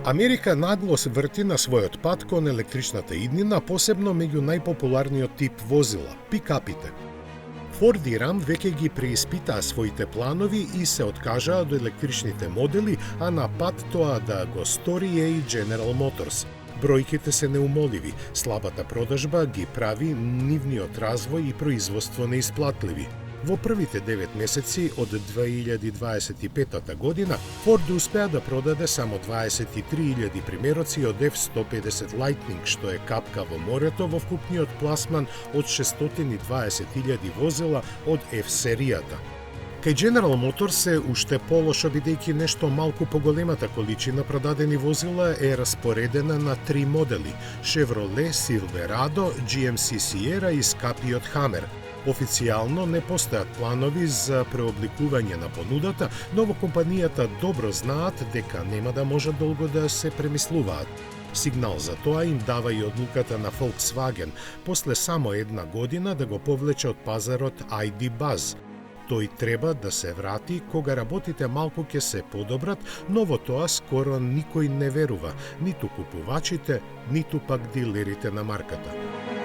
Америка нагло се врти на својот пат кон електричната иднина, посебно меѓу најпопуларниот тип возила – пикапите. Форд и Рам веќе ги преиспитаа своите планови и се откажаа од електричните модели, а на пат тоа да го стори е и General Motors. Бројките се неумоливи, слабата продажба ги прави нивниот развој и производство неисплатливи. Во првите 9 месеци од 2025 година, Форд успеа да продаде само 23.000 примероци од F-150 Lightning, што е капка во морето во вкупниот пласман од 620.000 возила од F-серијата. Кај General Motors е уште полошо, бидејќи нешто малку поголемата количина продадени возила е распоредена на 3 модели – Chevrolet Silverado, GMC Sierra и скапиот Hammer. Официјално не постојат планови за преобликување на понудата, но во компанијата добро знаат дека нема да можат долго да се премислуваат. Сигнал за тоа им дава и одлуката на Volkswagen, после само една година да го повлече од пазарот ID Buzz. Тој треба да се врати кога работите малку ќе се подобрат, но во тоа скоро никој не верува, ниту купувачите, ниту пак дилерите на марката.